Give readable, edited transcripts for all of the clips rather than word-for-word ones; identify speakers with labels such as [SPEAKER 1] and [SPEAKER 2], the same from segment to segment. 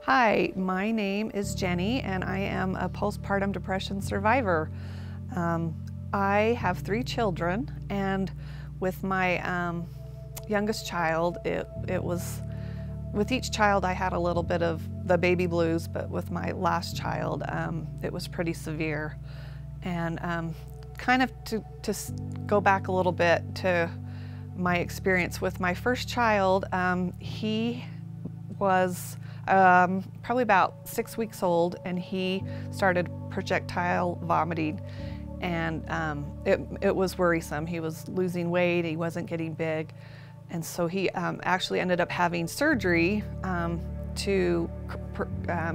[SPEAKER 1] Hi, my name is Jenny and I am a postpartum depression survivor. I have 3 children, and with my youngest child, it was, with each child I had a little bit of the baby blues, but with my last child it was pretty severe. And kind of to go back a little bit to my experience with my first child, he was probably about 6 weeks old, and he started projectile vomiting, and it was worrisome. He was losing weight, he wasn't getting big, and so he actually ended up having surgery to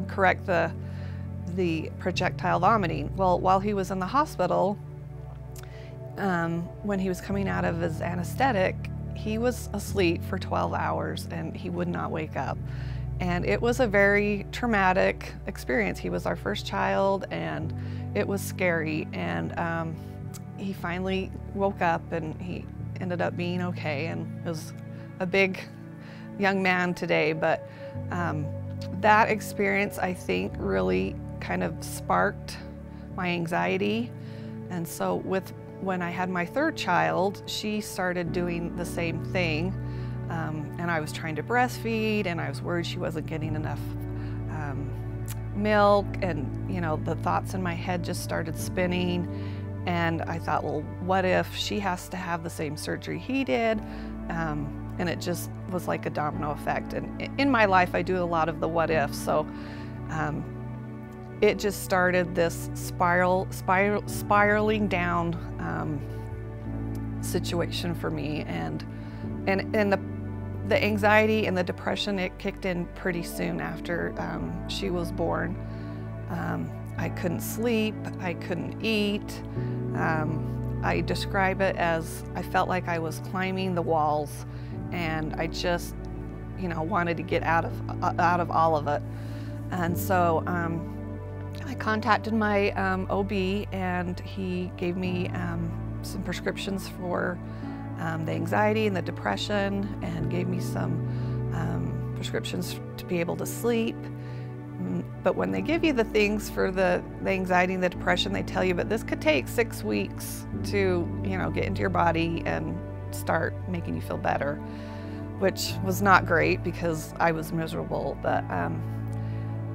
[SPEAKER 1] correct the projectile vomiting. Well, while he was in the hospital, when he was coming out of his anesthetic, he was asleep for 12 hours and he would not wake up. And it was a very traumatic experience. He was our first child and it was scary. And he finally woke up and he ended up being okay, and was a big young man today. But that experience, I think, really kind of sparked my anxiety. And so when I had my third child, she started doing the same thing. And I was trying to breastfeed, and I was worried she wasn't getting enough milk, and the thoughts in my head just started spinning. And I thought, well, what if she has to have the same surgery he did? And it just was like a domino effect. And in my life, I do a lot of the what ifs. So it just started this spiraling down situation for me. And the anxiety and the depression, it kicked in pretty soon after she was born. I couldn't sleep, I couldn't eat. I describe it as I felt like I was climbing the walls, and I just, wanted to get out of all of it. And so I contacted my OB, and he gave me some prescriptions for the anxiety and the depression, and gave me some prescriptions to be able to sleep. But when they give you the things for the anxiety and the depression, they tell you, but this could take 6 weeks to, get into your body and start making you feel better, which was not great because I was miserable. But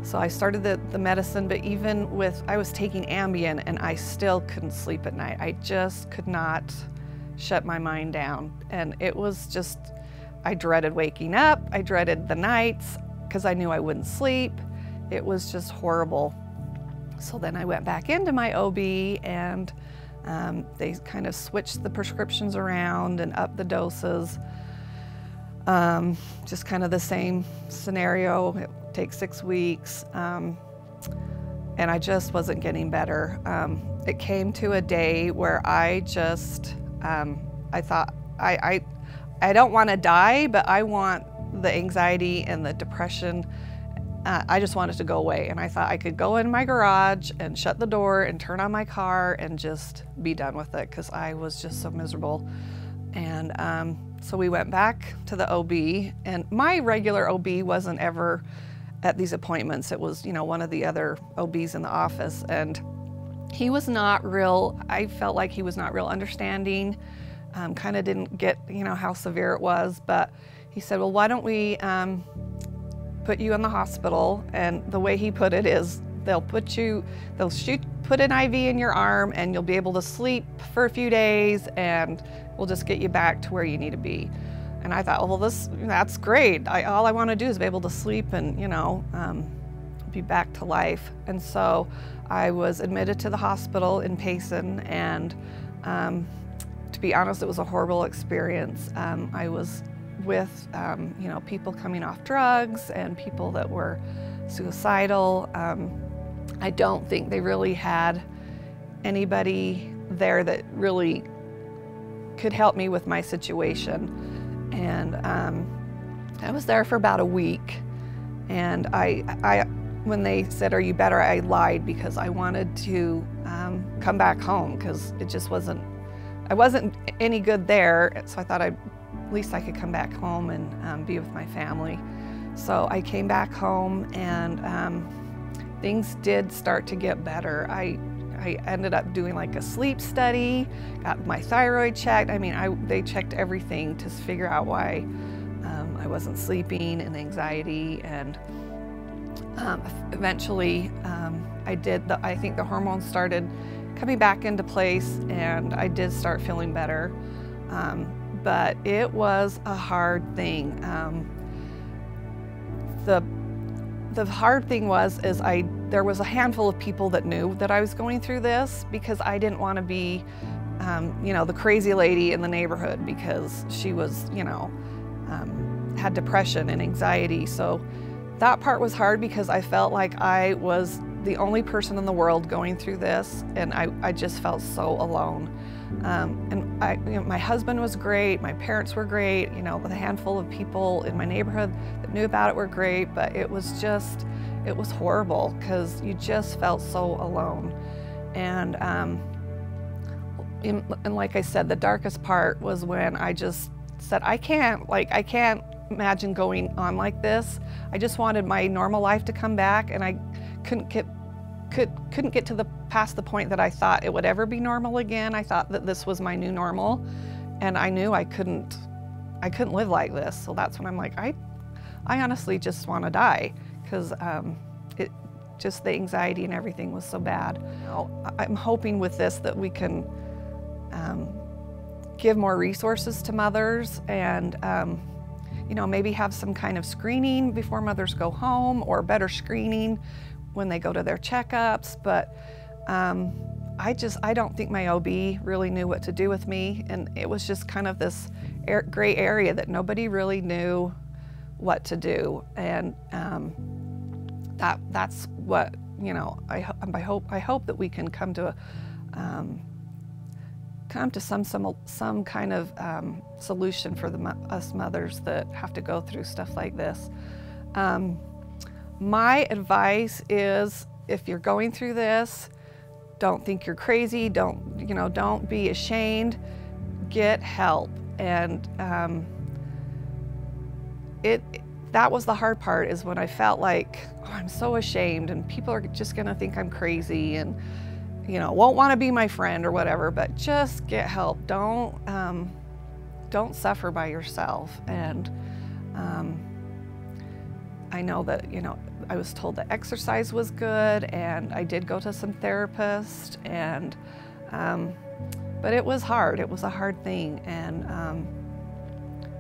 [SPEAKER 1] so I started the medicine, but even I was taking Ambien, and I still couldn't sleep at night. I just could not shut my mind down. And it was just, I dreaded waking up. I dreaded the nights because I knew I wouldn't sleep. It was just horrible. So then I went back into my OB, and they kind of switched the prescriptions around and upped the doses. Just kind of the same scenario. It takes 6 weeks. And I just wasn't getting better. It came to a day where I just, I thought, I don't want to die, but I want the anxiety and the depression, I just wanted to go away. And I thought I could go in my garage and shut the door and turn on my car and just be done with it, because I was just so miserable. And so we went back to the OB, and my regular OB wasn't ever at these appointments. It was, one of the other OBs in the office, and he was not real, I felt like he was not real understanding, kind of didn't get, how severe it was. But he said, well, why don't we put you in the hospital? And the way he put it is, they'll put an IV in your arm, and you'll be able to sleep for a few days, and we'll just get you back to where you need to be. And I thought, well, that's great. All I want to do is be able to sleep and, be back to life. And so I was admitted to the hospital in Payson, and to be honest, it was a horrible experience. I was with, people coming off drugs and people that were suicidal. I don't think they really had anybody there that really could help me with my situation. And I was there for about a week, and when they said, are you better, I lied, because I wanted to come back home, because it just I wasn't any good there. So I thought at least I could come back home and be with my family. So I came back home, and things did start to get better. I ended up doing like a sleep study, got my thyroid checked. I mean, they checked everything to figure out why I wasn't sleeping, and anxiety, and eventually I think the hormones started coming back into place, and I did start feeling better. But it was a hard thing. The hard thing was there was a handful of people that knew that I was going through this, because I didn't want to be, you know, the crazy lady in the neighborhood, because she was, you know, had depression and anxiety. So that part was hard, because I felt like I was the only person in the world going through this, and I just felt so alone. And you know, my husband was great, my parents were great, you know, the handful of people in my neighborhood that knew about it were great, but it was horrible, because you just felt so alone. And like I said, the darkest part was when I just said, I can't imagine going on like this. I just wanted my normal life to come back, and I couldn't get past the point that I thought it would ever be normal again. I thought that this was my new normal, and I knew I couldn't live like this. So that's when I'm like, I honestly just want to die, because just the anxiety and everything was so bad. I'm hoping with this that we can give more resources to mothers, and you know, maybe have some kind of screening before mothers go home, or better screening when they go to their checkups. But I don't think my OB really knew what to do with me, and it was just kind of this gray area that nobody really knew what to do. And that's what, you know, I hope that we can come to some kind of solution for us mothers that have to go through stuff like this. My advice is, if you're going through this, don't think you're crazy. Don't be ashamed. Get help. And that was the hard part, is when I felt like, oh, I'm so ashamed, and people are just gonna think I'm crazy, and you know, won't want to be my friend or whatever. But just get help. Don't suffer by yourself. And I know that, you know, I was told that exercise was good, and I did go to some therapists, and but it was hard. It was a hard thing, and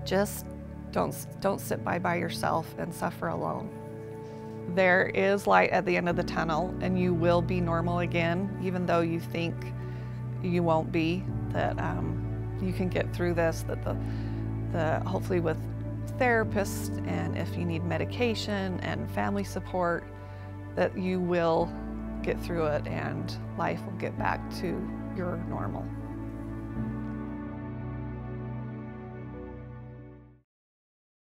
[SPEAKER 1] just don't sit by yourself and suffer alone. There is light at the end of the tunnel, and you will be normal again, even though you think you won't be. That you can get through this. That hopefully with therapists, and if you need medication and family support, that you will get through it, and life will get back to your normal.